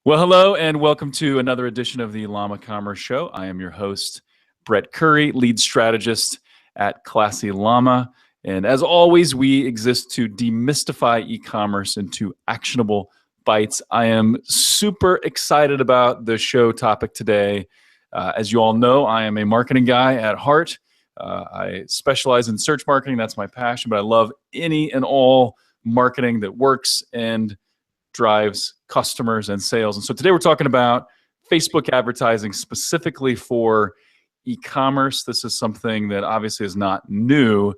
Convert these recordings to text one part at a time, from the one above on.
Well, hello and welcome to another edition of the Llama Commerce Show. I am your host, Brett Curry, lead strategist at Classy Llama. And as always, we exist to demystify e-commerce into actionable bites. I am super excited about the show topic today. As you all know, I am a marketing guy at heart. I specialize in search marketing. That's my passion, but I love any and all marketing that works and drives customers and sales. And so today we're talking about Facebook advertising specifically for e-commerce. This is something that obviously is not new,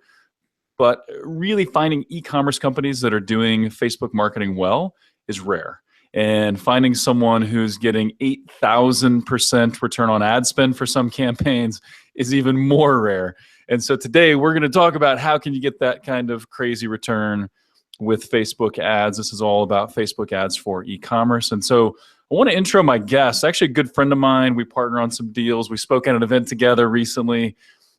but really finding e-commerce companies that are doing Facebook marketing well is rare. And finding someone who's getting 8,000% return on ad spend for some campaigns is even more rare. And so today we're going to talk about how can you get that kind of crazy return with Facebook ads. This is all about Facebook ads for e-commerce. And so I want to intro my guest, actually a good friend of mine. We partner on some deals. We spoke at an event together recently,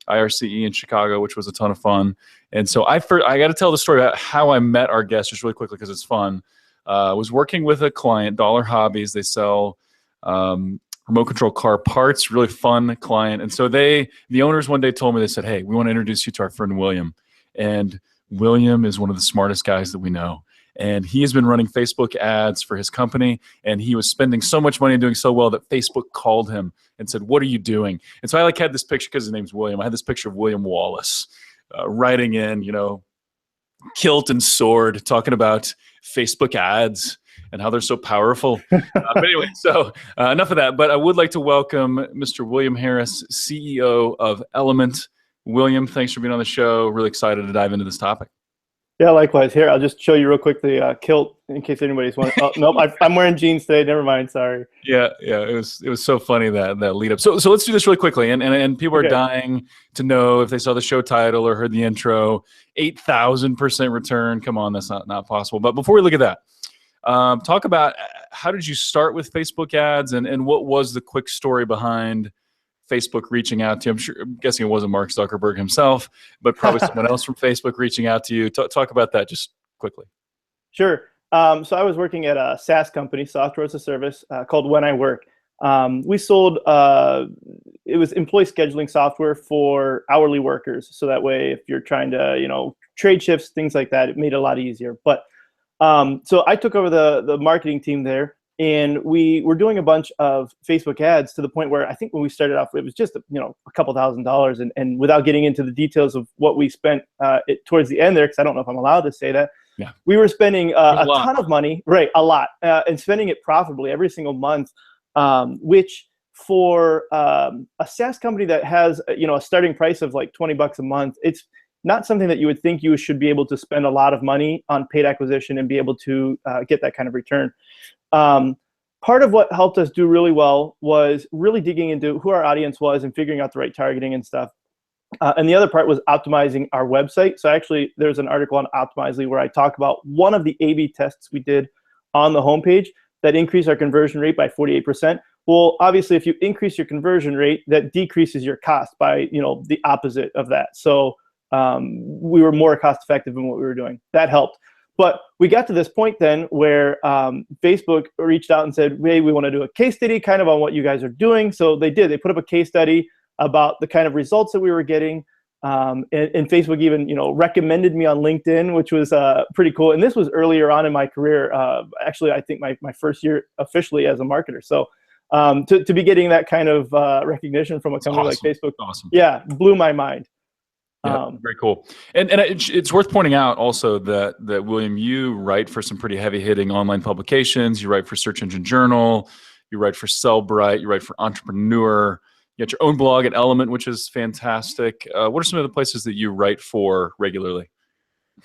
IRCE in Chicago, which was a ton of fun. And so I got to tell the story about how I met our guest just really quickly because it's fun. I was working with a client, Dollar Hobbies. They sell remote control car parts, really fun client. And so the owners one day told me, they said, hey, we want to introduce you to our friend William. And William is one of the smartest guys that we know. And he has been running Facebook ads for his company. And he was spending so much money and doing so well that Facebook called him and said, what are you doing? And so I had this picture, because his name's William. I had this picture of William Wallace writing in, kilt and sword, talking about Facebook ads and how they're so powerful. But anyway, so enough of that. But I would like to welcome Mr. William Harris, CEO of Element. William, thanks for being on the show. Really excited to dive into this topic. Yeah, likewise. Here, I'll just show you real quick the kilt in case anybody's wondering. Oh, nope, I'm wearing jeans today. Never mind. Sorry. Yeah. It was so funny that lead up. So let's do this really quickly. And people are dying to know if they saw the show title or heard the intro. 8,000% return. Come on, that's not possible. But before we look at that, talk about how did you start with Facebook ads and what was the quick story behind Facebook reaching out to you? I'm guessing it wasn't Mark Zuckerberg himself, but probably someone else from Facebook reaching out to you. Talk about that just quickly. Sure. So I was working at a SaaS company, software as a service, called When I Work. We sold, it was employee scheduling software for hourly workers. So that way, if you're trying to, trade shifts, things like that, it made it a lot easier. But so I took over the marketing team there. And we were doing a bunch of Facebook ads to the point where I think when we started off, it was just a couple $1,000s, and without getting into the details of what we spent towards the end there, because I don't know if I'm allowed to say that. Yeah. We were spending a ton of money, right? A lot, and spending it profitably every single month, which for a SaaS company that has a starting price of like $20 a month, it's not something that you would think you should be able to spend a lot of money on paid acquisition and be able to get that kind of return. Part of what helped us do really well was really digging into who our audience was and figuring out the right targeting and stuff. And the other part was optimizing our website. So actually, there's an article on Optimizely where I talk about one of the A/B tests we did on the homepage that increased our conversion rate by 48%. Well, obviously, if you increase your conversion rate, that decreases your cost by the opposite of that. So we were more cost effective in what we were doing. That helped. But we got to this point then where Facebook reached out and said, hey, we want to do a case study kind of on what you guys are doing. So they did. They put up a case study about the kind of results that we were getting. And Facebook even recommended me on LinkedIn, which was pretty cool. And this was earlier on in my career. Actually, I think my first year officially as a marketer. So to be getting that kind of recognition from a company like Facebook, yeah, blew my mind. Yeah, very cool. And it's worth pointing out also that William, you write for some pretty heavy hitting online publications. You write for Search Engine Journal. You write for Sellbrite. You write for Entrepreneur. You got your own blog at Element, which is fantastic. What are some of the places that you write for regularly?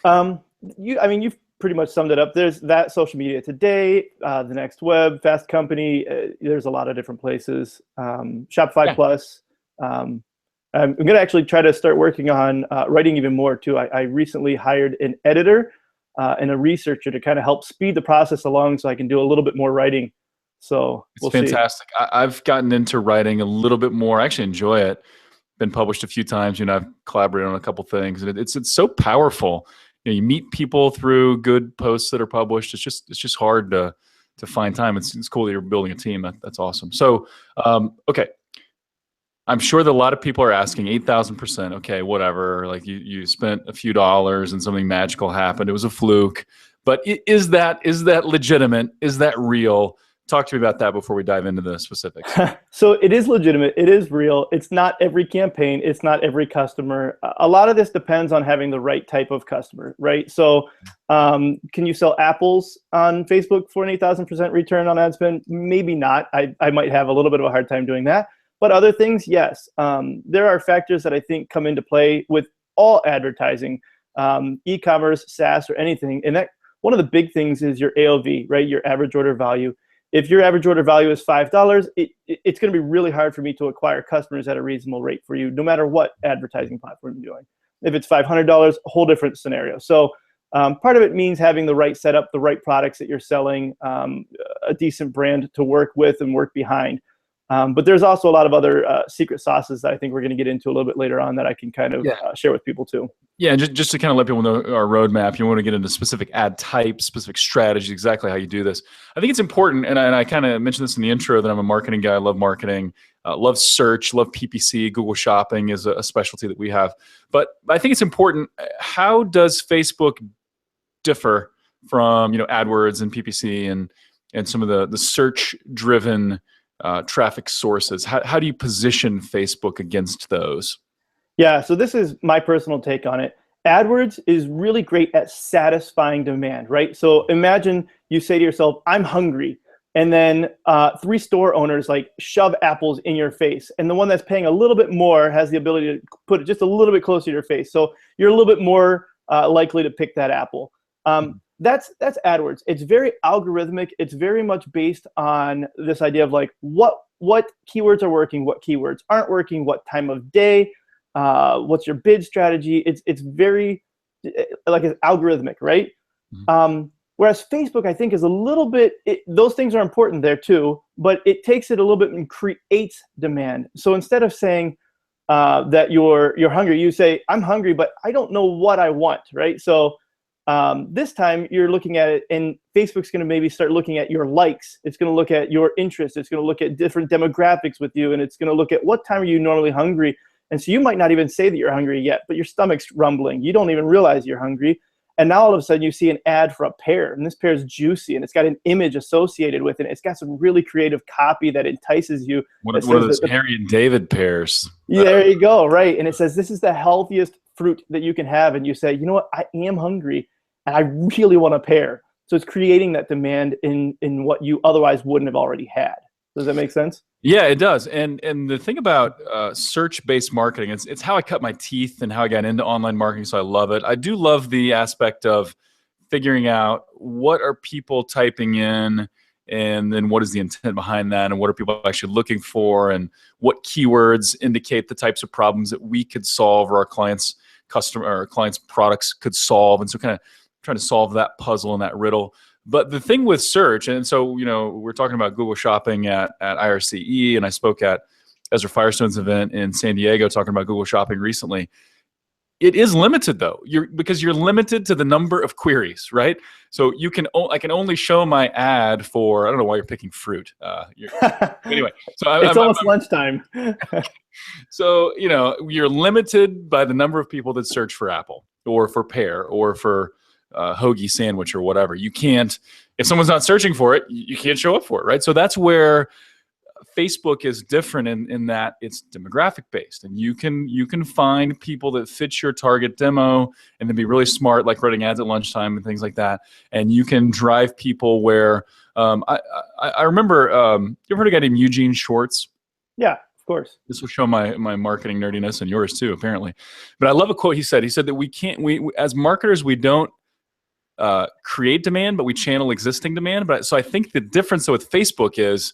You've pretty much summed it up. There's that Social Media Today, The Next Web, Fast Company. There's a lot of different places. Shopify Plus. I'm going to actually try to start working on writing even more too. I recently hired an editor and a researcher to kind of help speed the process along so I can do a little bit more writing. So it's fantastic. I've gotten into writing a little bit more. I actually enjoy it. Been published a few times. I've collaborated on a couple things, and it's so powerful. You meet people through good posts that are published. It's just hard to to find time. It's cool that you're building a team. That's awesome. So, okay. I'm sure that a lot of people are asking 8,000%. Okay, whatever. Like you spent a few dollars and something magical happened. It was a fluke. But is that legitimate? Is that real? Talk to me about that before we dive into the specifics. So it is legitimate. It is real. It's not every campaign. It's not every customer. A lot of this depends on having the right type of customer, right? So can you sell apples on Facebook for an 8,000% return on ad spend? Maybe not. I might have a little bit of a hard time doing that. But other things, yes. There are factors that I think come into play with all advertising, e-commerce, SaaS, or anything. And that one of the big things is your AOV, right? Your average order value. If your average order value is $5, it's going to be really hard for me to acquire customers at a reasonable rate for you, no matter what advertising platform you're doing. If it's $500, a whole different scenario. So part of it means having the right setup, the right products that you're selling, a decent brand to work with and work behind. But there's also a lot of other secret sauces that I think we're going to get into a little bit later on that I can kind of share with people too. Yeah, and just to kind of let people know our roadmap, you want to get into specific ad types, specific strategies, exactly how you do this. I think it's important, and I kind of mentioned this in the intro, that I'm a marketing guy. I love marketing, love search, love PPC. Google Shopping is a specialty that we have. But I think it's important. How does Facebook differ from AdWords and PPC and some of the search-driven traffic sources? How do you position Facebook against those? Yeah, so this is my personal take on it. AdWords is really great at satisfying demand, right? So imagine you say to yourself, I'm hungry. And then 3 store owners like shove apples in your face. And the one that's paying a little bit more has the ability to put it just a little bit closer to your face. So you're a little bit more likely to pick that apple. That's AdWords. It's very algorithmic. It's very much based on this idea of like what keywords are working, what keywords aren't working, what time of day, what's your bid strategy. It's very like it's algorithmic, right? Mm-hmm. Whereas Facebook, I think, is a little bit. Those things are important there too, but it takes it a little bit and creates demand. So instead of saying that you're hungry, you say I'm hungry, but I don't know what I want, right? So this time you're looking at it, and Facebook's going to maybe start looking at your likes. It's going to look at your interests. It's going to look at different demographics with you, and it's going to look at what time are you normally hungry. And so you might not even say that you're hungry yet, but your stomach's rumbling. You don't even realize you're hungry. And now all of a sudden you see an ad for a pear, and this pear is juicy, and it's got an image associated with it. It's got some really creative copy that entices you. What are those Harry and David pears? Yeah, there you go, right. And it says, this is the healthiest fruit that you can have. And you say, you know what, I am hungry, and I really want a pear. So it's creating that demand in what you otherwise wouldn't have already had. Does that make sense? Yeah, it does. And the thing about search-based marketing, it's how I cut my teeth and how I got into online marketing, so I love it. I do love the aspect of figuring out what are people typing in, and then what is the intent behind that, and what are people actually looking for, and what keywords indicate the types of problems that we could solve, or our clients' products could solve. And so kind of trying to solve that puzzle and that riddle. But the thing with search, and so, we're talking about Google Shopping at IRCE, and I spoke at Ezra Firestone's event in San Diego talking about Google Shopping recently. It is limited though, because you're limited to the number of queries, right? So I can only show my ad for, I don't know why you're picking fruit. Anyway, so it's almost lunchtime. So, you're limited by the number of people that search for apple or for pear or for hoagie sandwich or whatever. You can't, if someone's not searching for it, you can't show up for it, right? So that's where Facebook is different in that it's demographic based, and you can find people that fit your target demo, and then be really smart, like running ads at lunchtime and things like that. And you can drive people where I remember, you ever heard of a guy named Eugene Schwartz? Yeah, of course. This will show my marketing nerdiness, and yours too, apparently. But I love a quote he said. He said that we as marketers, we don't create demand, but we channel existing demand. So I think the difference though with Facebook is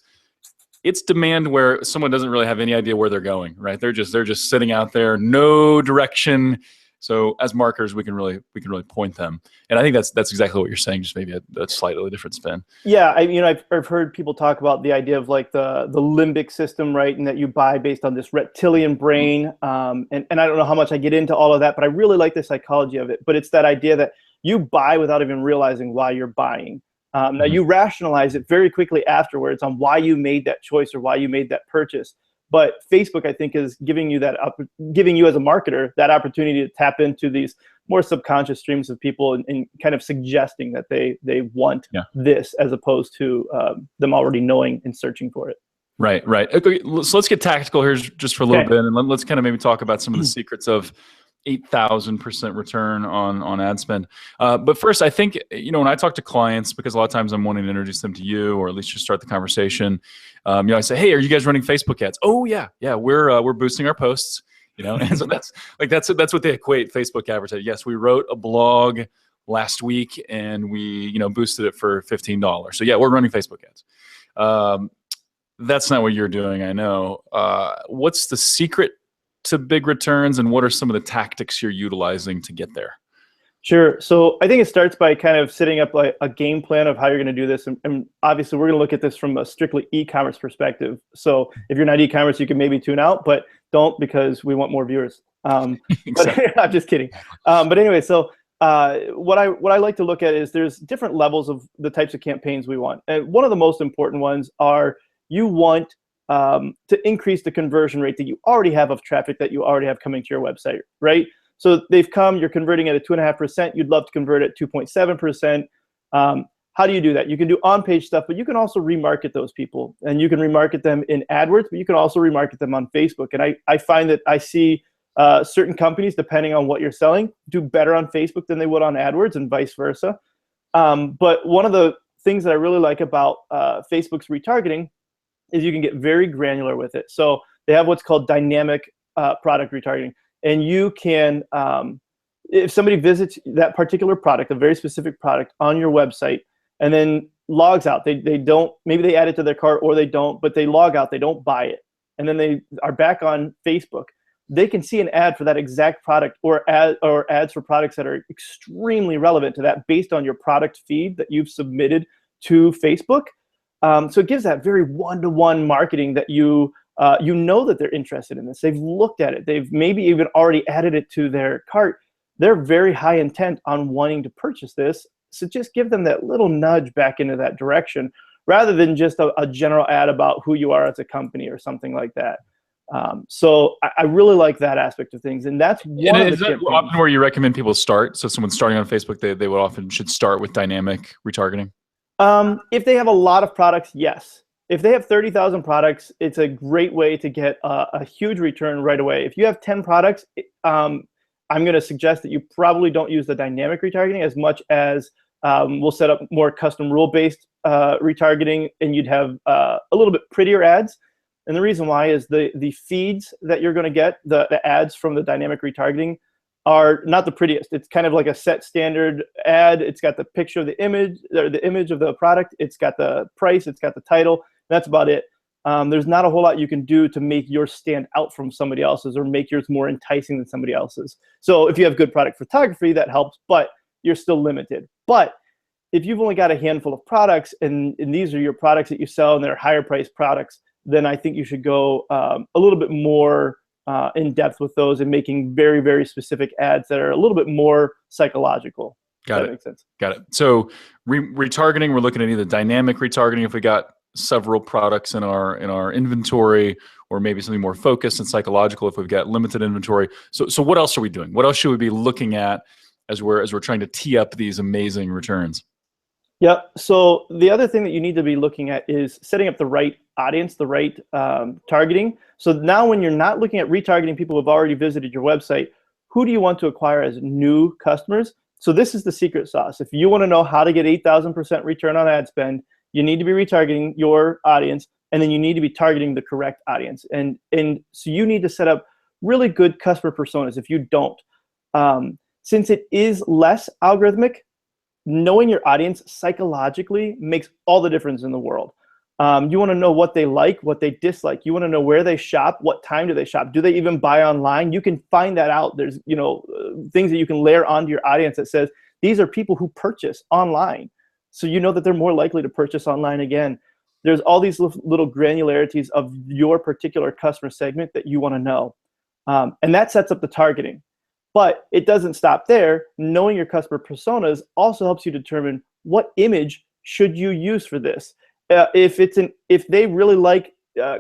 it's demand where someone doesn't really have any idea where they're going, right? They're just sitting out there, no direction. So as marketers, we can really point them. And I think that's exactly what you're saying, just maybe a slightly different spin. Yeah, I've heard people talk about the idea of like the limbic system, right? And that you buy based on this reptilian brain. And I don't know how much I get into all of that, but I really like the psychology of it. But it's that idea that you buy without even realizing why you're buying. Now you rationalize it very quickly afterwards on why you made that choice or why you made that purchase. But Facebook, I think, is giving you giving you as a marketer that opportunity to tap into these more subconscious streams of people and kind of suggesting that they want this as opposed to them already knowing and searching for it. Right. Okay, so let's get tactical here just for a little bit, and let's kind of maybe talk about some of the secrets of 8,000% return on ad spend. But first, I think, when I talk to clients, because a lot of times I'm wanting to introduce them to you, or at least just start the conversation. I say, hey, are you guys running Facebook ads? Oh yeah, we're boosting our posts. And so that's what they equate Facebook advertising. Yes, we wrote a blog last week and we boosted it for $15. So yeah, we're running Facebook ads. That's not what you're doing, I know. What's the secret to big returns, and what are some of the tactics you're utilizing to get there? Sure. So I think it starts by kind of setting up like a game plan of how you're going to do this. And obviously, we're going to look at this from a strictly e-commerce perspective. So if you're not e-commerce, you can maybe tune out, but don't, because we want more viewers. Exactly. But I'm just kidding. But anyway, so what I like to look at is there's different levels of the types of campaigns we want. And one of the most important ones are you want to increase the conversion rate that you already have of traffic that you already have coming to your website, right? So they've come, you're converting at a 2.5%. You'd love to convert at 2.7%. How do you do that? You can do on-page stuff, but you can also remarket those people, and you can remarket them in AdWords, but you can also remarket them on Facebook. And I find that I see certain companies, depending on what you're selling, do better on Facebook than they would on AdWords, and vice versa. But one of the things that I really like about Facebook's retargeting is you can get very granular with it. So they have what's called dynamic product retargeting. And you can, if somebody visits that particular product, a very specific product on your website, and then logs out, they don't, maybe they add it to their cart or they don't, but they log out, they don't buy it, and then they are back on Facebook, they can see an ad for that exact product, or ads for products that are extremely relevant to that based on your product feed that you've submitted to Facebook. So it gives that very one-to-one marketing that you know that they're interested in this. They've looked at it. They've maybe even already added it to their cart. They're very high intent on wanting to purchase this. So just give them that little nudge back into that direction, rather than just a general ad about who you are as a company or something like that. So I really like that aspect of things, and that's one of the campaigns. Often where you recommend people start? So someone starting on Facebook, they would often should start with dynamic retargeting? If they have a lot of products, yes. If they have 30,000 products, it's a great way to get a huge return right away. If you have 10 products, I'm going to suggest that you probably don't use the dynamic retargeting as much as we'll set up more custom rule-based retargeting, and you'd have a little bit prettier ads. And the reason why is the feeds that you're going to get, the ads from the dynamic retargeting, are not the prettiest. It's kind of like a set standard ad. It's got the picture of the image, or the image of the product. It's got the price. It's got the title. That's about it. There's not a whole lot you can do to make yours stand out from somebody else's, or make yours more enticing than somebody else's. So if you have good product photography, that helps, but you're still limited. But if you've only got a handful of products, and these are your products that you sell, and they're higher priced products, then I think you should go a little bit more in depth with those, and making very, very specific ads that are a little bit more psychological. Got it. That makes sense. Got it. So retargeting, we're looking at either dynamic retargeting if we got several products in our inventory, or maybe something more focused and psychological if we've got limited inventory. So what else are we doing? What else should we be looking at as we're trying to tee up these amazing returns? Yeah. So the other thing that you need to be looking at is setting up the right audience, the right targeting. So now when you're not looking at retargeting people who have already visited your website, who do you want to acquire as new customers? So this is the secret sauce. If you want to know how to get 8,000% return on ad spend, you need to be retargeting your audience, and then you need to be targeting the correct audience. And so you need to set up really good customer personas. If you don't, since it is less algorithmic, knowing your audience psychologically makes all the difference in the world. You want to know what they like, what they dislike. You want to know where they shop, what time do they shop, do they even buy online? You can find that out. There's things that you can layer onto your audience that says these are people who purchase online, so you know that they're more likely to purchase online again. There's all these little granularities of your particular customer segment that you want to know, and that sets up the targeting. But it doesn't stop there. Knowing your customer personas also helps you determine what image should you use for this? If they really like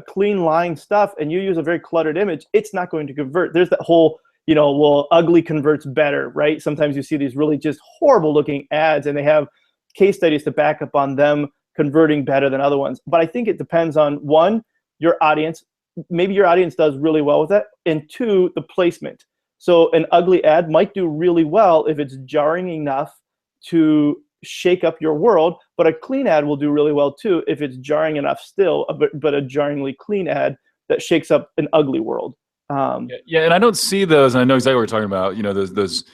clean line stuff and you use a very cluttered image, it's not going to convert. There's that whole, well, ugly converts better, right? Sometimes you see these really just horrible looking ads and they have case studies to back up on them converting better than other ones. But I think it depends on, one, your audience. Maybe your audience does really well with that. And two, the placement. So an ugly ad might do really well if it's jarring enough to shake up your world, but a clean ad will do really well too if it's jarring enough still, but a jarringly clean ad that shakes up an ugly world. Yeah, and I don't see those, and I know exactly what you're talking about, those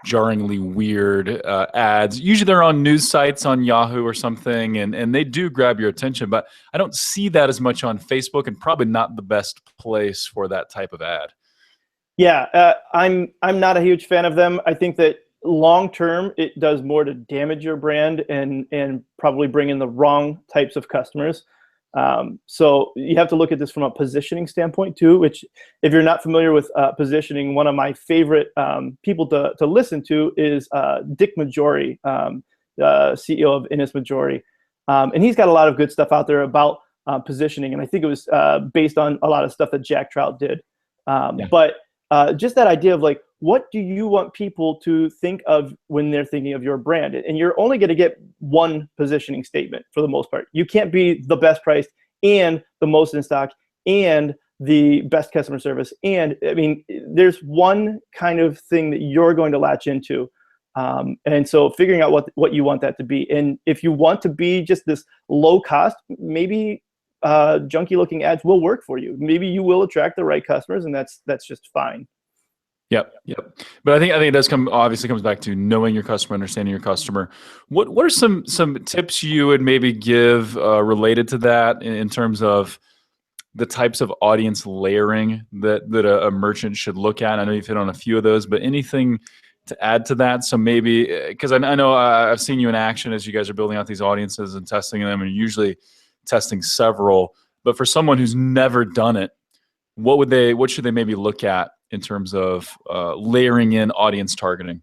jarringly weird ads. Usually they're on news sites on Yahoo or something, and they do grab your attention, but I don't see that as much on Facebook, and probably not the best place for that type of ad. Yeah, I'm not a huge fan of them. I think that long term, it does more to damage your brand and probably bring in the wrong types of customers. So you have to look at this from a positioning standpoint too, which if you're not familiar with positioning, one of my favorite people to listen to is Dick Majori, CEO of Innis Majori. And he's got a lot of good stuff out there about positioning. And I think it was based on a lot of stuff that Jack Trout did. But just that idea of like, what do you want people to think of when they're thinking of your brand? And you're only going to get one positioning statement for the most part. You can't be the best priced and the most in stock and the best customer service. And I mean, there's one kind of thing that you're going to latch into. And so figuring out what you want that to be. And if you want to be just this low cost, maybe junky looking ads will work for you. Maybe you will attract the right customers, and that's just fine. Yep. But I think it does obviously comes back to knowing your customer, understanding your customer. What are some tips you would maybe give related to that in terms of the types of audience layering that a merchant should look at? I know you've hit on a few of those, but anything to add to that? So maybe, because I know I've seen you in action as you guys are building out these audiences and testing them, and usually testing several. But for someone who's never done it, what should they maybe look at in terms of layering in audience targeting?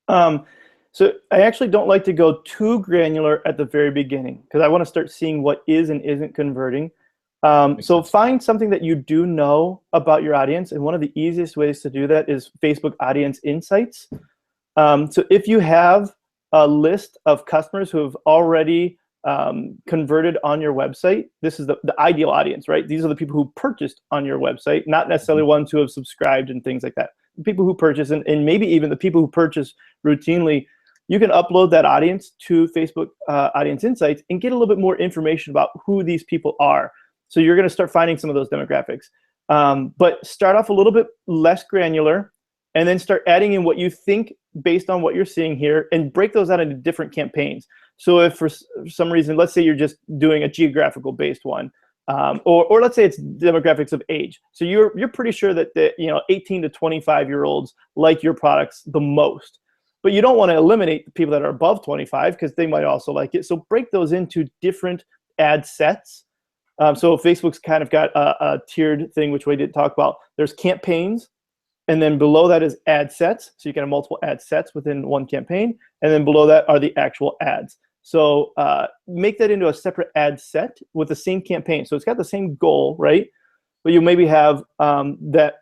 So I actually don't like to go too granular at the very beginning because I want to start seeing what is and isn't converting. So find something that you do know about your audience, and one of the easiest ways to do that is Facebook Audience Insights. So if you have a list of customers who have already converted on your website, this is the ideal audience, right? These are the people who purchased on your website, not necessarily ones who have subscribed and things like that. The people who purchase, and maybe even the people who purchase routinely, you can upload that audience to Facebook Audience Insights and get a little bit more information about who these people are. So you're going to start finding some of those demographics. But start off a little bit less granular, and then start adding in what you think based on what you're seeing here, and break those out into different campaigns. So if for some reason, let's say you're just doing a geographical based one, or let's say it's demographics of age. So you're pretty sure that 18 to 25-year-olds like your products the most, but you don't want to eliminate the people that are above 25 because they might also like it. So break those into different ad sets. So Facebook's kind of got a tiered thing, which we did talk about. There's campaigns, and then below that is ad sets. So you can have multiple ad sets within one campaign, and then below that are the actual ads. So make that into a separate ad set with the same campaign. So it's got the same goal, right? But you maybe have that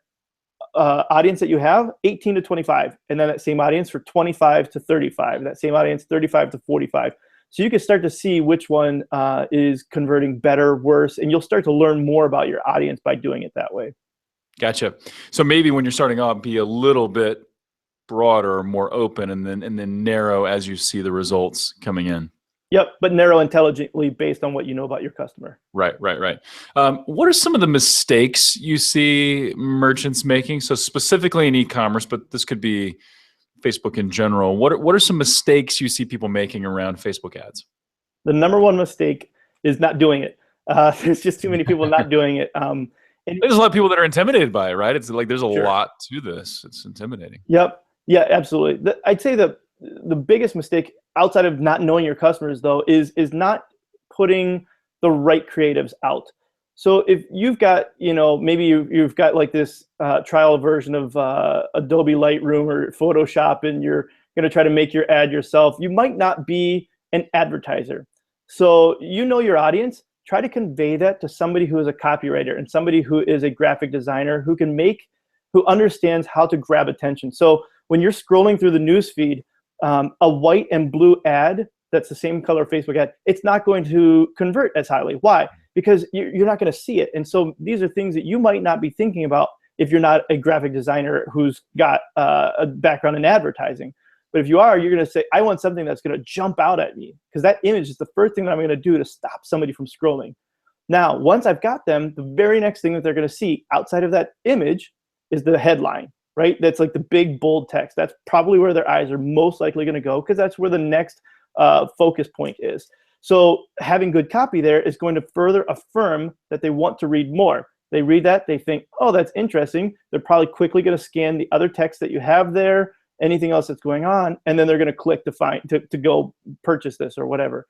audience that you have, 18 to 25, and then that same audience for 25 to 35, that same audience 35 to 45. So you can start to see which one is converting better, worse, and you'll start to learn more about your audience by doing it that way. Gotcha. So maybe when you're starting off, be a little bit broader, more open, and then narrow as you see the results coming in. Yep, but narrow intelligently based on what you know about your customer. Right. What are some of the mistakes you see merchants making? So specifically in e-commerce, but this could be Facebook in general. What are some mistakes you see people making around Facebook ads? The number one mistake is not doing it. There's just too many people not doing it. And there's a lot of people that are intimidated by it, right? It's like there's a lot to this. It's intimidating. Yep. Yeah, absolutely. I'd say the biggest mistake outside of not knowing your customers, though, is not putting the right creatives out. So if you've got, maybe you've got like this trial version of Adobe Lightroom or Photoshop, and you're going to try to make your ad yourself, you might not be an advertiser. So you know your audience. Try to convey that to somebody who is a copywriter and somebody who is a graphic designer who understands how to grab attention. So when you're scrolling through the news feed, a white and blue ad that's the same color Facebook ad, it's not going to convert as highly. Why? Because you're not going to see it. And so these are things that you might not be thinking about if you're not a graphic designer who's got a background in advertising. But if you are, you're going to say, I want something that's going to jump out at me, because that image is the first thing that I'm going to do to stop somebody from scrolling. Now, once I've got them, the very next thing that they're going to see outside of that image is the headline, right? That's like the big bold text. That's probably where their eyes are most likely going to go, because that's where the next focus point is. So having good copy there is going to further affirm that they want to read more. They read that, they think, oh, that's interesting. They're probably quickly going to scan the other text that you have there, anything else that's going on, and then they're going to click to go purchase this or whatever.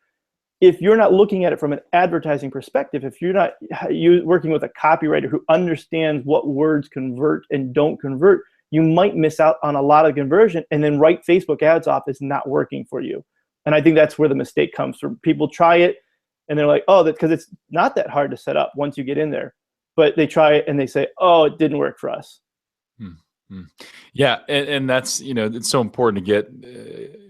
If you're not looking at it from an advertising perspective, if you're not working with a copywriter who understands what words convert and don't convert, you might miss out on a lot of conversion, and then right Facebook ads off is not working for you. And I think that's where the mistake comes from. People try it and they're like, oh, that's because it's not that hard to set up once you get in there. But they try it and they say, oh, it didn't work for us. Yeah, and that's, it's so important to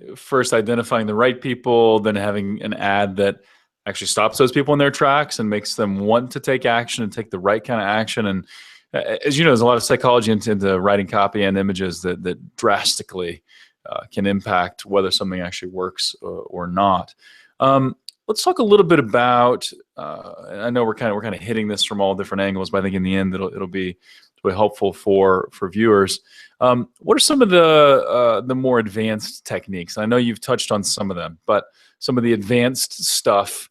get first identifying the right people, then having an ad that actually stops those people in their tracks and makes them want to take action and take the right kind of action. And as you know, there's a lot of psychology into writing copy and images that drastically can impact whether something actually works or not. Let's talk a little bit about. I know we're kind of hitting this from all different angles, but I think in the end it'll be helpful for viewers. What are some of the more advanced techniques? I know you've touched on some of them, but some of the advanced stuff,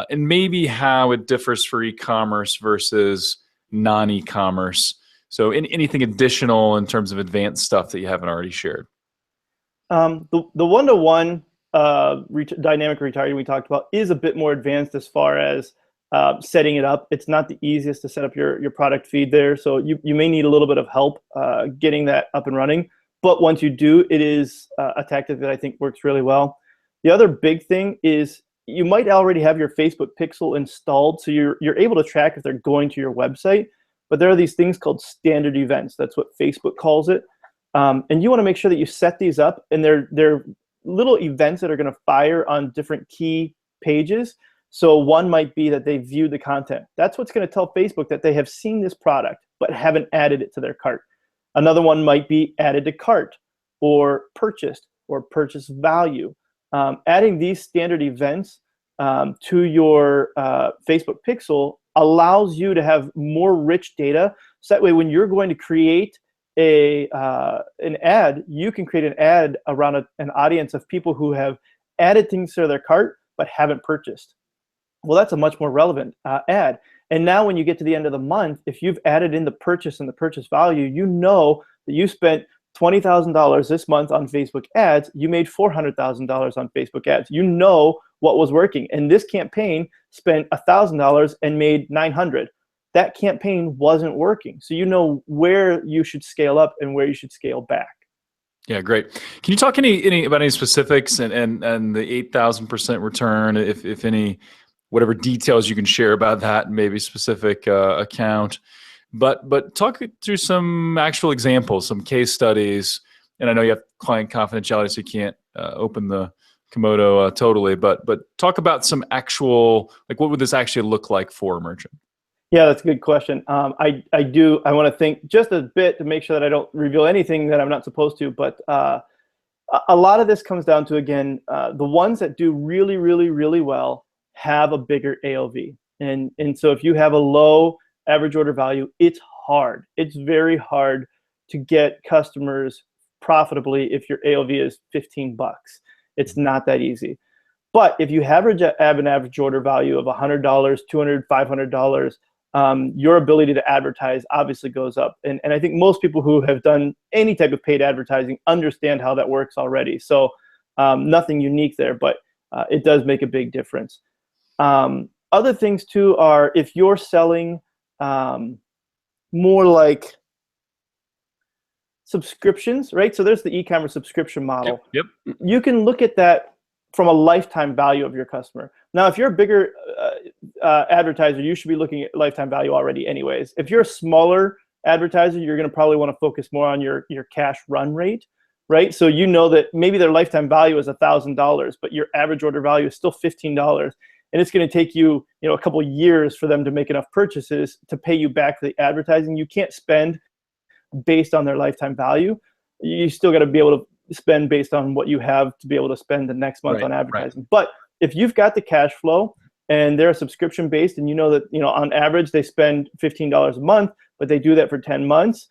and maybe how it differs for e-commerce versus non-e-commerce. So anything additional in terms of advanced stuff that you haven't already shared? The one-to-one dynamic retargeting we talked about is a bit more advanced as far as setting it up. It's not the easiest to set up your product feed there, so you may need a little bit of help getting that up and running. But once you do, it is a tactic that I think works really well. The other big thing is you might already have your Facebook pixel installed, so you're able to track if they're going to your website. But there are these things called standard events. That's what Facebook calls it. And you want to make sure that you set these up, and they're little events that are going to fire on different key pages. So one might be that they viewed the content. That's what's going to tell Facebook that they have seen this product but haven't added it to their cart. Another one might be added to cart, or purchased, or purchase value. Adding these standard events to your Facebook pixel allows you to have more rich data. So that way when you're going to create an ad, you can create an ad around an audience of people who have added things to their cart but haven't purchased. Well, that's a much more relevant ad. And now when you get to the end of the month, if you've added in the purchase and the purchase value, you know that you spent $20,000 this month on Facebook ads, you made $400,000 on Facebook ads. You know what was working. And this campaign spent $1,000 and made $900. That campaign wasn't working. So you know where you should scale up and where you should scale back. Yeah, great. Can you talk about any specifics and the 8,000% return, if any, whatever details you can share about that, maybe specific account, but talk through some actual examples, some case studies. And I know you have client confidentiality, so you can't open the Komodo totally, but talk about some actual, like, what would this actually look like for a merchant? Yeah, that's a good question. I want to think just a bit to make sure that I don't reveal anything that I'm not supposed to, but a lot of this comes down to, again, the ones that do really, really, really well have a bigger AOV. And so if you have a low average order value, it's hard. It's very hard to get customers profitably if your AOV is 15 bucks. It's not that easy. But if you have an average order value of $100, $200, $500, your ability to advertise obviously goes up. And I think most people who have done any type of paid advertising understand how that works already. So nothing unique there, but it does make a big difference. Other things too are if you're selling more like subscriptions, right? So there's the e-commerce subscription model. Yep. You can look at that from a lifetime value of your customer. Now, if you're a bigger advertiser, you should be looking at lifetime value already anyways. If you're a smaller advertiser, you're going to probably want to focus more on your cash run rate, right? So you know that maybe their lifetime value is $1,000, but your average order value is still $15. And it's going to take you, a couple of years for them to make enough purchases to pay you back for the advertising. You can't spend based on their lifetime value. You still got to be able to spend based on what you have to be able to spend the next month on advertising. Right. But if you've got the cash flow and they're subscription based, and you know that on average they spend $15 a month, but they do that for 10 months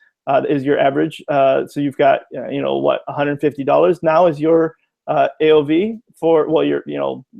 is your average. So you've got $150 now is your AOV for your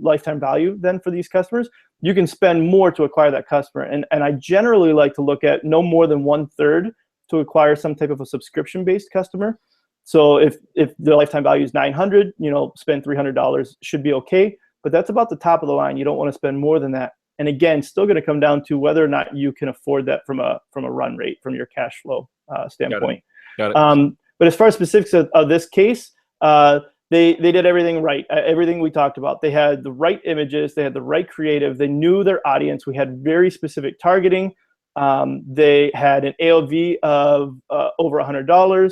lifetime value then for these customers. You can spend more to acquire that customer, and I generally like to look at no more than 1/3 to acquire some type of a subscription based customer. So if the lifetime value is $900, spend $300 should be okay. But that's about the top of the line. You don't want to spend more than that. And again, still going to come down to whether or not you can afford that from a run rate, from your cash flow standpoint. Got it. But as far as specifics of this case, they did everything right. Everything we talked about. They had the right images. They had the right creative. They knew their audience. We had very specific targeting. They had an AOV of over $100.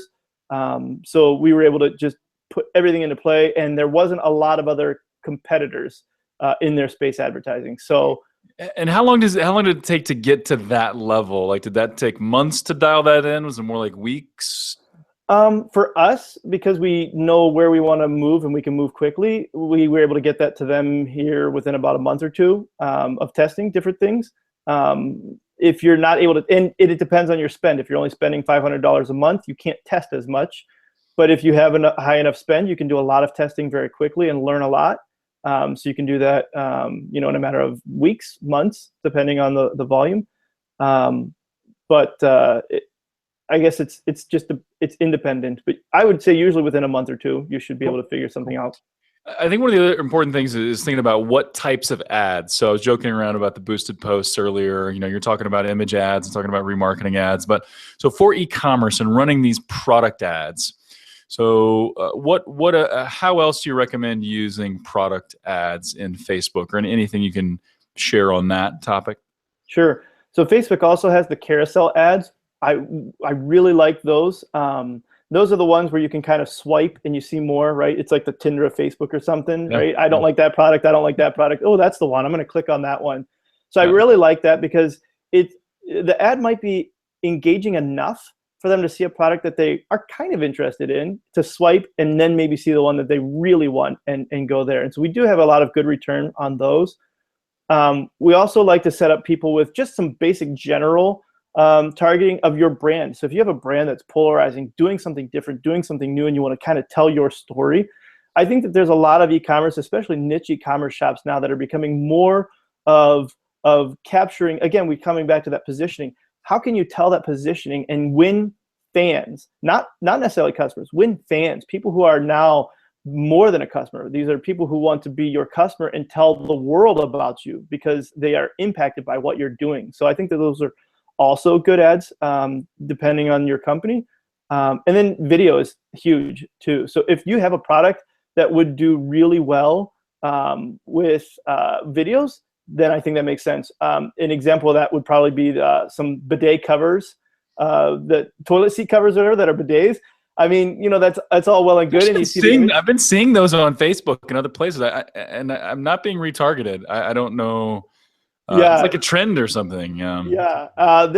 So we were able to just put everything into play, and there wasn't a lot of other competitors in their space advertising. So, and how long did it take to get to that level? Like, did that take months to dial that in? Was it more like weeks? For us, because we know where we want to move and we can move quickly, we were able to get that to them here within about a month or two of testing different things. If you're not able to, and it depends on your spend. If you're only spending $500 a month, you can't test as much. But if you have a high enough spend, you can do a lot of testing very quickly and learn a lot. So you can do that, in a matter of weeks, months, depending on the volume. I guess it's independent. But I would say usually within a month or two, you should be able to figure something out. I think one of the other important things is thinking about what types of ads. So I was joking around about the boosted posts earlier. You're talking about image ads and talking about remarketing ads. But so for e-commerce and running these product ads, so how else do you recommend using product ads in Facebook, or anything you can share on that topic? Sure. So Facebook also has the carousel ads. I really like those. Those are the ones where you can kind of swipe and you see more, right? It's like the Tinder of Facebook or something, right? I don't like that product. I don't like that product. Oh, that's the one. I'm going to click on that one. So I really like that because the ad might be engaging enough for them to see a product that they are kind of interested in, to swipe and then maybe see the one that they really want and go there. And so we do have a lot of good return on those. We also like to set up people with just some basic general targeting of your brand. So if you have a brand that's polarizing, doing something different, doing something new, and you want to kind of tell your story, I think that there's a lot of e-commerce, especially niche e-commerce shops now, that are becoming more of capturing, again, we're coming back to that positioning. How can you tell that positioning and win fans, not necessarily customers, win fans, people who are now more than a customer. These are people who want to be your customer and tell the world about you because they are impacted by what you're doing. So I think that those are also good ads, depending on your company. And then video is huge too. So if you have a product that would do really well with videos, then I think that makes sense. An example of that would probably be some bidet covers, the toilet seat covers or whatever that are bidets. I mean, that's all well and good. And I've been seeing those on Facebook and other places, and I'm not being retargeted. I don't know. It's like a trend or something. They're out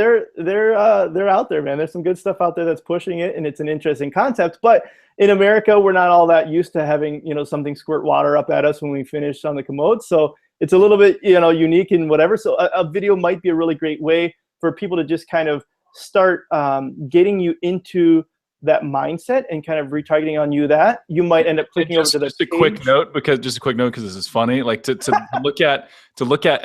there, man. There's some good stuff out there that's pushing it, and it's an interesting concept. But in America, we're not all that used to having something squirt water up at us when we finish on the commode. So it's a little bit unique and whatever. So a video might be a really great way for people to just kind of start getting you into that mindset and kind of retargeting on you. That you might end up clicking over to the just a quick note because this is funny. Like to look at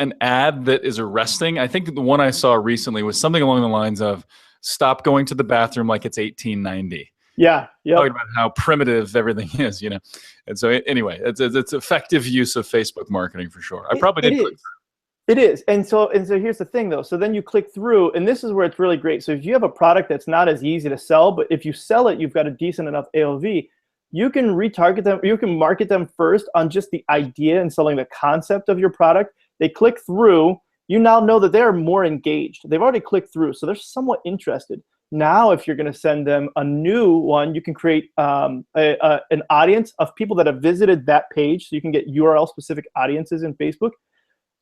an ad that is arresting. I think the one I saw recently was something along the lines of "Stop going to the bathroom like it's 1890." Yeah, talking about how primitive everything is, And so anyway, it's effective use of Facebook marketing for sure. I probably did click through. It is. And so here's the thing though. So then you click through, and this is where it's really great. So if you have a product that's not as easy to sell, but if you sell it, you've got a decent enough AOV, you can retarget them. You can market them first on just the idea and selling the concept of your product. They click through. You now know that they're more engaged. They've already clicked through, so they're somewhat interested. Now, if you're going to send them a new one, you can create an audience of people that have visited that page, so you can get URL-specific audiences in Facebook,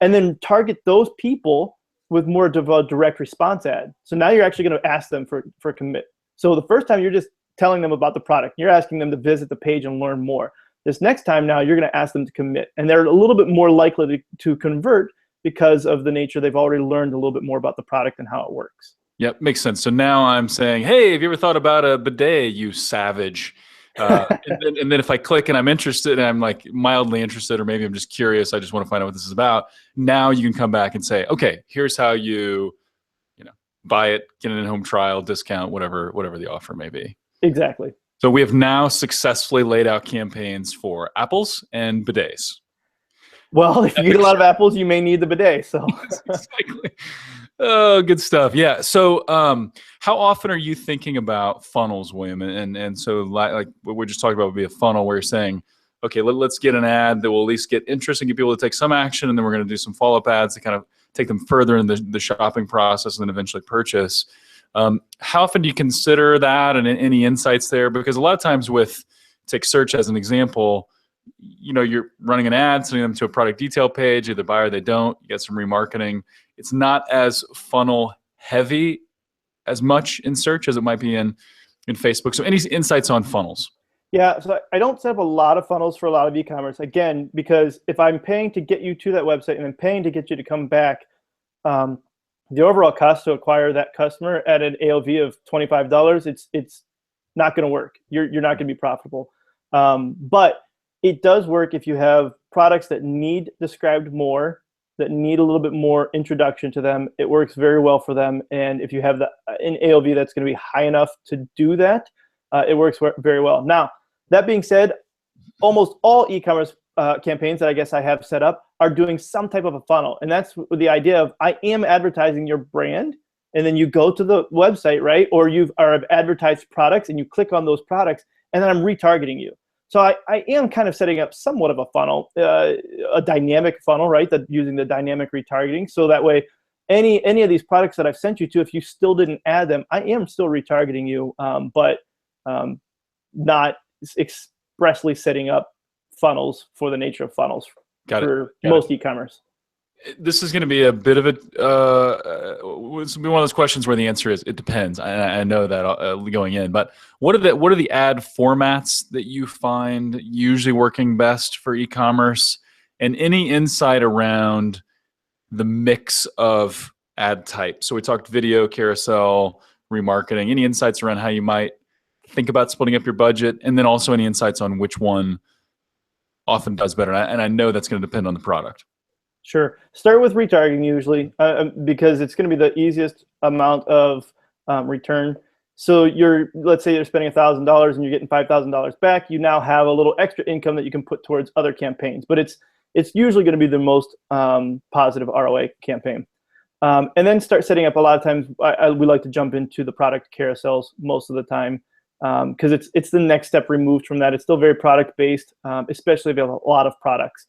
and then target those people with more of a direct response ad. So now you're actually going to ask them for a commit. So the first time you're just telling them about the product. You're asking them to visit the page and learn more. This next time now, you're going to ask them to commit. And they're a little bit more likely to convert because of the nature. They've already learned a little bit more about the product and how it works. Yep, makes sense. So now I'm saying, hey, have you ever thought about a bidet, you savage? And then if I click and I'm interested, and I'm like mildly interested, or maybe I'm just curious, I just want to find out what this is about. Now you can come back and say, okay, here's how you buy it, get an in-home trial, discount, whatever the offer may be. Exactly. So we have now successfully laid out campaigns for apples and bidets. Well, if you eat a lot of apples, you may need the bidet. So exactly. Oh, good stuff. Yeah. So how often are you thinking about funnels, William? And so like what we're just talking about would be a funnel where you're saying, okay, let's get an ad that will at least get interest and get people to take some action. And then we're going to do some follow-up ads to kind of take them further in the shopping process and then eventually purchase. How often do you consider that, and any insights there? Because a lot of times take search as an example, you're running an ad, sending them to a product detail page, either buy or they don't, you get some remarketing. It's not as funnel heavy as much in search as it might be in Facebook. So any insights on funnels? Yeah, so I don't set up a lot of funnels for a lot of e-commerce. Again, because if I'm paying to get you to that website and I'm paying to get you to come back, the overall cost to acquire that customer at an AOV of $25, it's not going to work. You're not going to be profitable. But it does work if you have products that need described more, that need a little bit more introduction to them. It works very well for them. And if you have an AOV that's going to be high enough to do that, it works very well. Now, that being said, almost all e-commerce campaigns that I guess I have set up are doing some type of a funnel. And that's the idea of, I am advertising your brand, and then you go to the website, right? Or you've advertised products and you click on those products, and then I'm retargeting you. So I am kind of setting up somewhat of a funnel, a dynamic funnel, right? That using the dynamic retargeting. So that way, any of these products that I've sent you to, if you still didn't add them, I am still retargeting you, but not expressly setting up funnels for the nature of funnels for most e-commerce. This is going to be a bit of a it's one of those questions where the answer is it depends. I know that going in, but what are the ad formats that you find usually working best for e-commerce, and any insight around the mix of ad type? So we talked video, carousel, remarketing. Any insights around how you might think about splitting up your budget, and then also any insights on which one often does better? And I know that's going to depend on the product. Sure. Start with retargeting usually, because it's going to be the easiest amount of return. So let's say you're spending $1,000 and you're getting $5,000 back. You now have a little extra income that you can put towards other campaigns, but it's usually going to be the most positive ROI campaign. And then start setting up. A lot of times we like to jump into the product carousels most of the time, because it's the next step removed from that. It's still very product based, especially if you have a lot of products.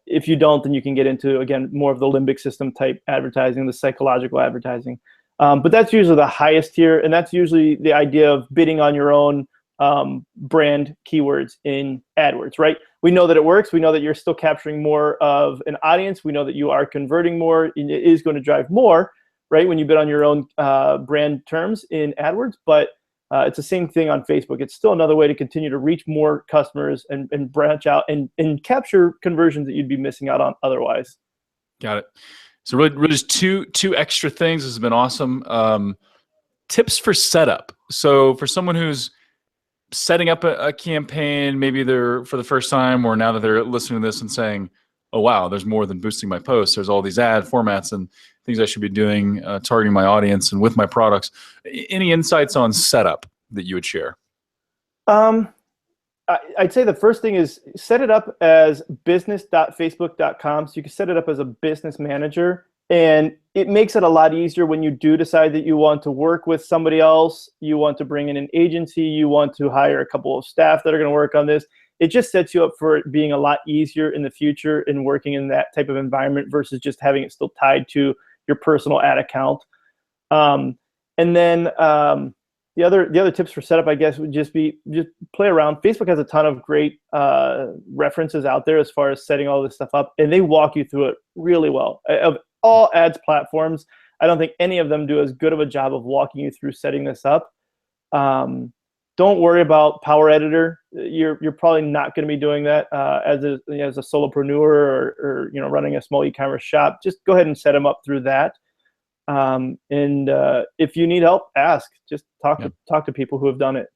If you don't, then you can get into, again, more of the limbic system type advertising, the psychological advertising. But that's usually the highest tier, and that's usually the idea of bidding on your own brand keywords in AdWords, right? We know that it works. We know that you're still capturing more of an audience. We know that you are converting more. It is going to drive more, right, when you bid on your own brand terms in AdWords. But it's the same thing on Facebook. It's still another way to continue to reach more customers and branch out and capture conversions that you'd be missing out on otherwise. Got it. So really just two extra things. This has been awesome. Tips for setup. So for someone who's setting up a campaign, maybe they're for the first time, or now that they're listening to this and saying, oh, wow, there's more than boosting my posts. There's all these ad formats and things I should be doing, targeting my audience and with my products. Any insights on setup that you would share? I'd say the first thing is set it up as business.facebook.com. So you can set it up as a business manager And it makes it a lot easier when you do decide that you want to work with somebody else, you want to bring in an agency, you want to hire a couple of staff that are going to work on this. It just sets you up for it being a lot easier in the future in working in that type of environment versus just having it still tied to your personal ad account. And then the other tips for setup, I guess, would just play around. Facebook has a ton of great references out there as far as setting all this stuff up, and they walk you through it really well. Of all ads platforms, I don't think any of them do as good of a job of walking you through setting this up. Don't worry about Power Editor. You're probably not going to be doing that as a solopreneur or running a small e-commerce shop. Just go ahead and set them up through that. And if you need help, ask. Just talk to people who have done it.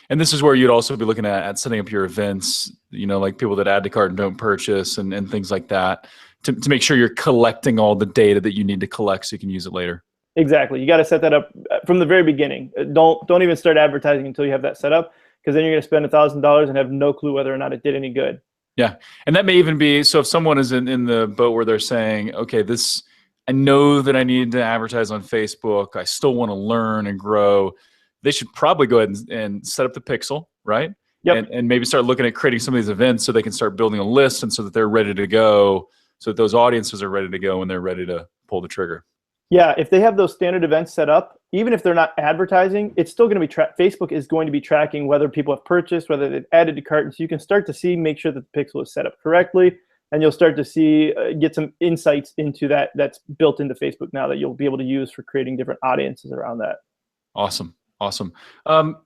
And this is where you'd also be looking at setting up your events, like people that add to cart and don't purchase and things like that to make sure you're collecting all the data that you need to collect so you can use it later. Exactly. You got to set that up from the very beginning. Don't even start advertising until you have that set up, because then you're going to spend $1,000 and have no clue whether or not it did any good. Yeah. And that may even be, so if someone is in the boat where they're saying, okay, I know that I need to advertise on Facebook, I still want to learn and grow, they should probably go ahead and set up the pixel, right? Yep. And maybe start looking at creating some of these events so they can start building a list, and so that they're ready to go, so that those audiences are ready to go when they're ready to pull the trigger. Yeah, if they have those standard events set up, even if they're not advertising, it's still going to be Facebook is going to be tracking whether people have purchased, whether they've added to cart, and so you can start to make sure that the pixel is set up correctly, and you'll start to get some insights into that that's built into Facebook now that you'll be able to use for creating different audiences around that. Awesome.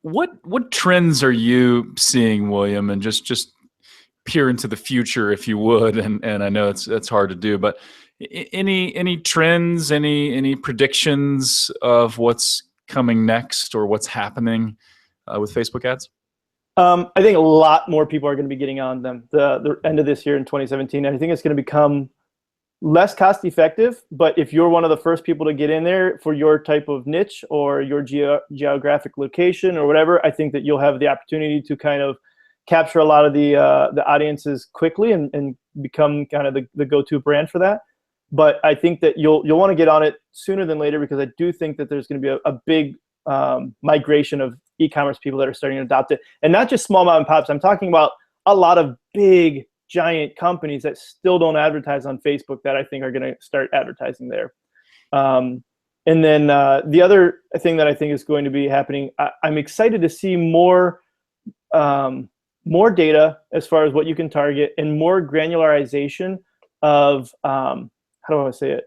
What trends are you seeing, William? And just peer into the future, if you would. And I know it's hard to do, but any trends, any predictions of what's coming next or what's happening with Facebook ads? I think a lot more people are going to be getting on them the end of this year in 2017. And I think it's going to become less cost effective, but if you're one of the first people to get in there for your type of niche or your geographic location or whatever, I think that you'll have the opportunity to kind of capture a lot of the audiences quickly and become kind of the go-to brand for that. But I think that you'll want to get on it sooner than later, because I do think that there's going to be a big migration of e-commerce people that are starting to adopt it. And not just small mom and pops. I'm talking about a lot of big, giant companies that still don't advertise on Facebook that I think are going to start advertising there. And then the other thing that I think is going to be happening, I'm excited to see more data as far as what you can target and more granularization of, how do I want to say it?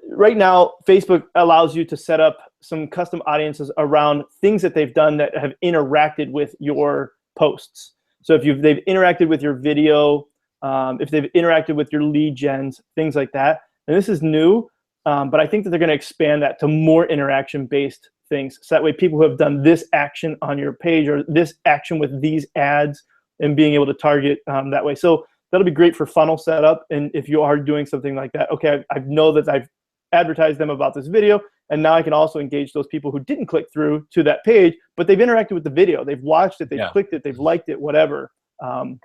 Right now, Facebook allows you to set up some custom audiences around things that they've done that have interacted with your posts. So if they've interacted with your video, if they've interacted with your lead gens, things like that. And this is new, but I think that they're going to expand that to more interaction-based things. So that way people who have done this action on your page or this action with these ads and being able to target that way. So that'll be great for funnel setup. And if you are doing something like that, okay, I know that I've advertised them about this video, and now I can also engage those people who didn't click through to that page, but they've interacted with the video. They've watched it, they've clicked it, they've liked it, whatever. So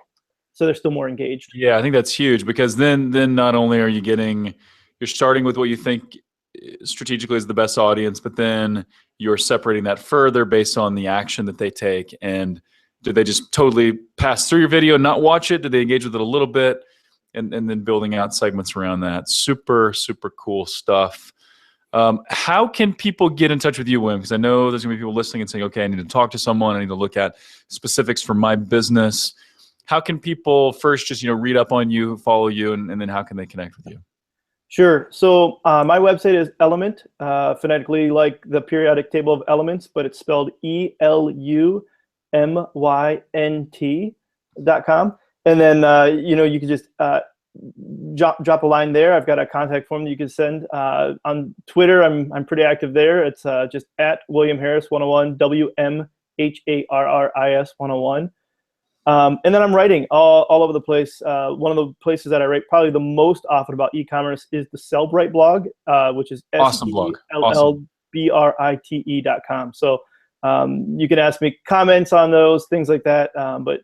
they're still more engaged. Yeah, I think that's huge, because then not only are you're starting with what you think strategically is the best audience, but then you're separating that further based on the action that they take. And do they just totally pass through your video and not watch it? Do they engage with it a little bit? And then building out segments around that. Super, super cool stuff. How can people get in touch with you, William? Because I know there's going to be people listening and saying, okay, I need to talk to someone. I need to look at specifics for my business. How can people first just read up on you, follow you, and then how can they connect with you? Sure. So my website is Element, phonetically like the periodic table of elements, but it's spelled ELUMYNT.com. And then you can just drop a line there. I've got a contact form that you can send. On Twitter, I'm pretty active there. It's just at William Harris 101, WMHARRIS 101. And then I'm writing all over the place. One of the places that I write probably the most often about e-commerce is the Sellbrite blog, which is SELLBRITE.com. So you can ask me comments on those, things like that. But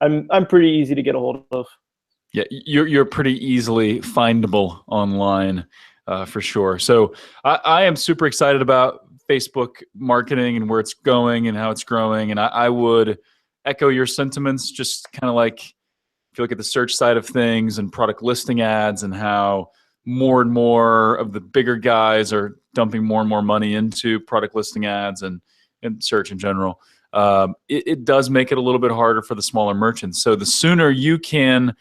I'm pretty easy to get a hold of. Yeah, you're pretty easily findable online, for sure. So I am super excited about Facebook marketing and where it's going and how it's growing. And I would echo your sentiments, just kind of like if you look at the search side of things and product listing ads and how more and more of the bigger guys are dumping more and more money into product listing ads and search in general. It does make it a little bit harder for the smaller merchants. So the sooner you can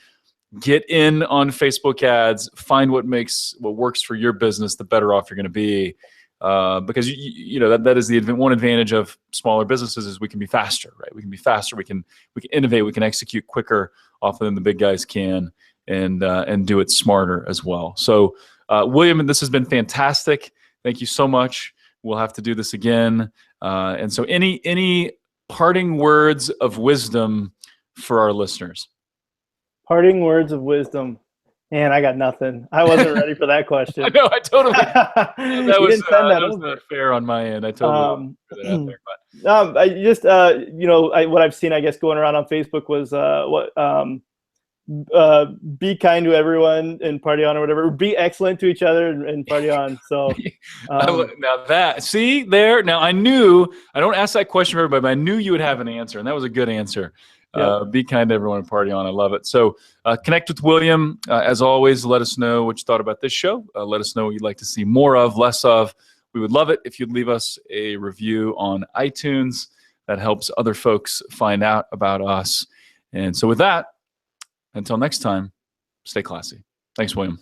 get in on Facebook ads, find what works for your business, the better off you're going to be. Because you know that is the one advantage of smaller businesses is we can be faster, right? We can be faster. We can innovate. We can execute quicker often than the big guys can, and do it smarter as well. So, William, this has been fantastic. Thank you so much. We'll have to do this again. And so, any parting words of wisdom for our listeners? Parting words of wisdom. Man, I got nothing. I wasn't ready for that question. I know, I totally. that was not fair on my end. I totally threw that out there. But I just, what I've seen, I guess, going around on Facebook was be kind to everyone and party on, or whatever. Be excellent to each other and party on. So now that, see there. Now I knew, I don't ask that question for everybody, but I knew you would have an answer, and that was a good answer. Yep. Be kind to everyone and party on. I love it. So connect with William. As always, let us know what you thought about this show. Let us know what you'd like to see more of, less of. We would love it if you'd leave us a review on iTunes. That helps other folks find out about us. And so with that, until next time, stay classy. Thanks, William.